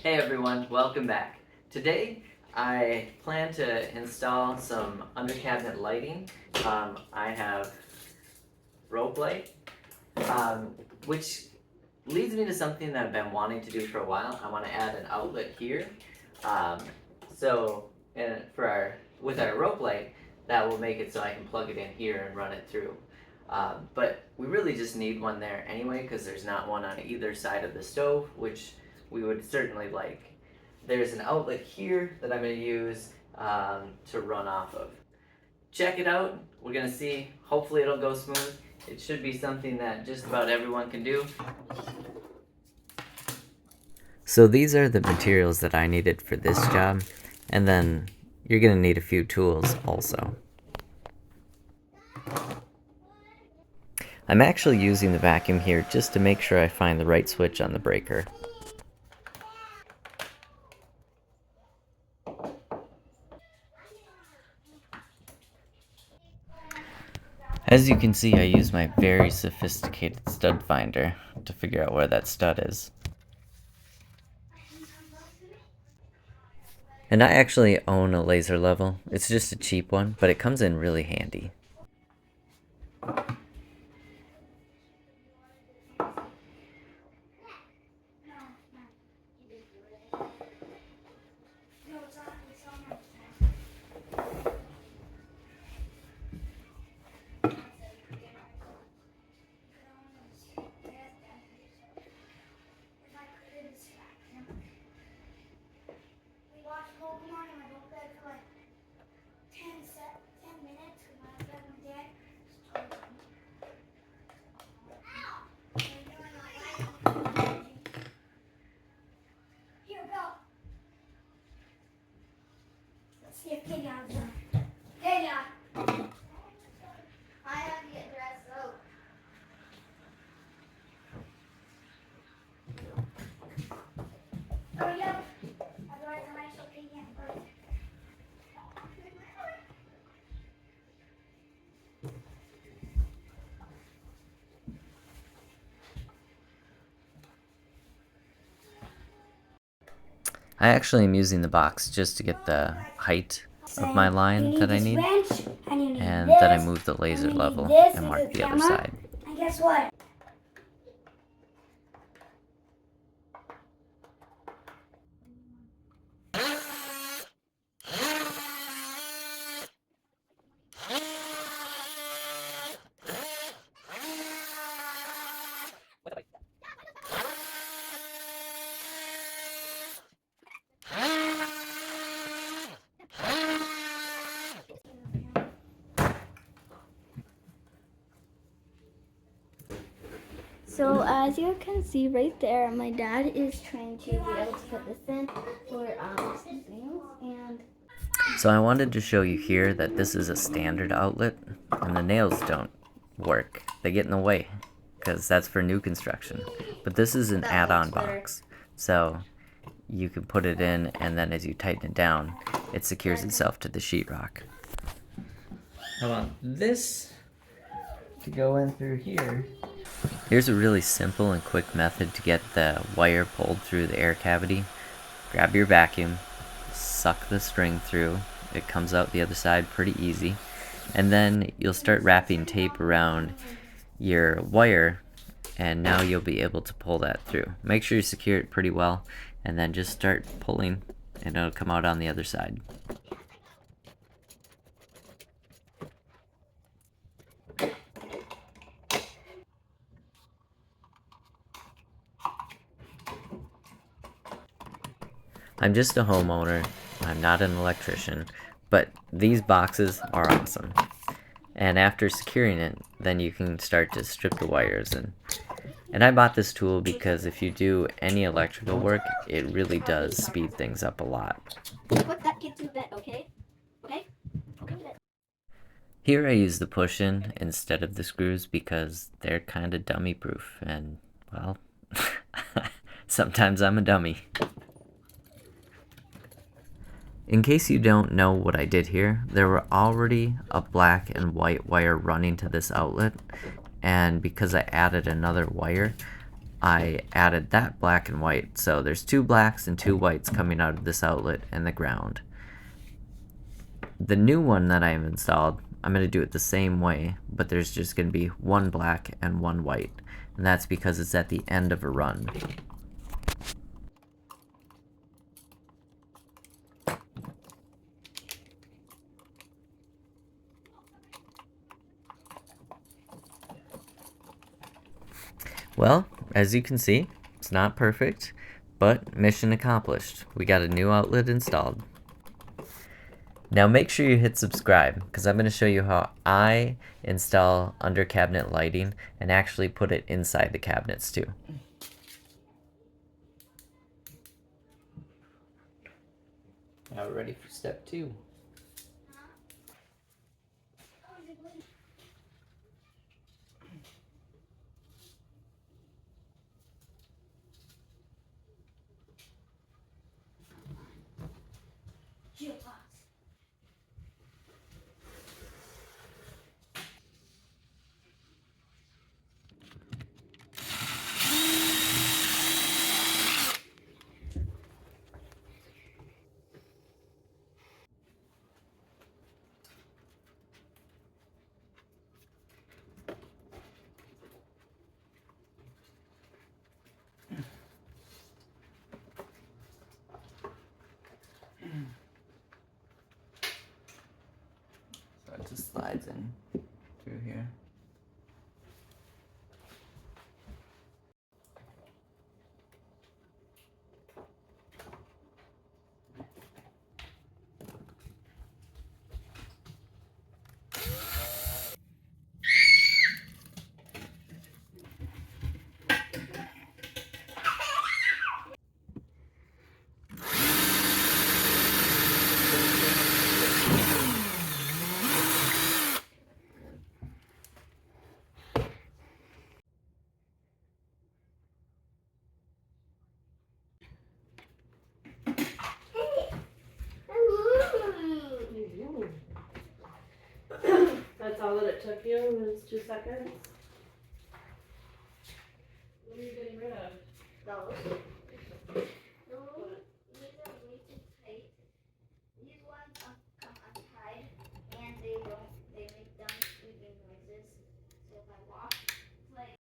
Hey everyone, welcome back. Today I plan to install some under cabinet lighting. I have rope light, which leads me to something that I've been wanting to do for a while. I want to add an outlet here. Um, with our rope light, that will make it so I can plug it in here and run it through. But we really just need one there anyway because there's not one on either side of the stove, which we would certainly like. There's an outlet here that I'm going to use to run off of. Check it out. We're going to see. Hopefully it'll go smooth. It should be something that just about everyone can do. So these are the materials that I needed for this job, and then you're going to need a few tools also. I'm actually using the vacuum here just to make sure I find the right switch on the breaker. As you can see, I use my very sophisticated stud finder to figure out where that stud is. And I actually own a laser level. It's just a cheap one, but it comes in really handy. I actually am using the box just to get the height of my line that I need, and then I move the laser level and mark the other side. And guess what? So as you can see right there, my dad is trying to be able to put this in for nails, and So I wanted to show you here that this is a standard outlet, and the nails don't work. They get in the way, because that's for new construction. But this is an add-on box, so you can put it in, and then as you tighten it down, it secures itself to the sheetrock. I want this to go in through here. Here's a really simple and quick method to get the wire pulled through the air cavity. Grab your vacuum, suck the string through. It comes out the other side pretty easy. And then you'll start wrapping tape around your wire, and now you'll be able to pull that through. Make sure you secure it pretty well, and then just start pulling, and it'll come out on the other side. I'm just a homeowner, I'm not an electrician, but these boxes are awesome. And after securing it, then you can start to strip the wires. And I bought this tool because if you do any electrical work, it really does speed things up a lot. put that kid to bed, okay? Okay? Here I use the push-in instead of the screws because they're kind of dummy proof, and well, sometimes I'm a dummy. In case you don't know what I did here, there were already a black and white wire running to this outlet, and because I added another wire, I added that black and white. So there's 2 blacks and 2 whites coming out of this outlet and the ground. The new one that I've installed, I'm going to do it the same way, but there's just going to be 1 black and 1 white. And that's because it's at the end of a run. Well, as you can see, it's not perfect, but mission accomplished. We got a new outlet installed. Now make sure you hit subscribe, because I'm going to show you how I install under cabinet lighting and actually put it inside the cabinets too. Now we're ready for step 2. So it just slides in through here. That's all that it took you, was 2 seconds? What are you getting rid of? Those.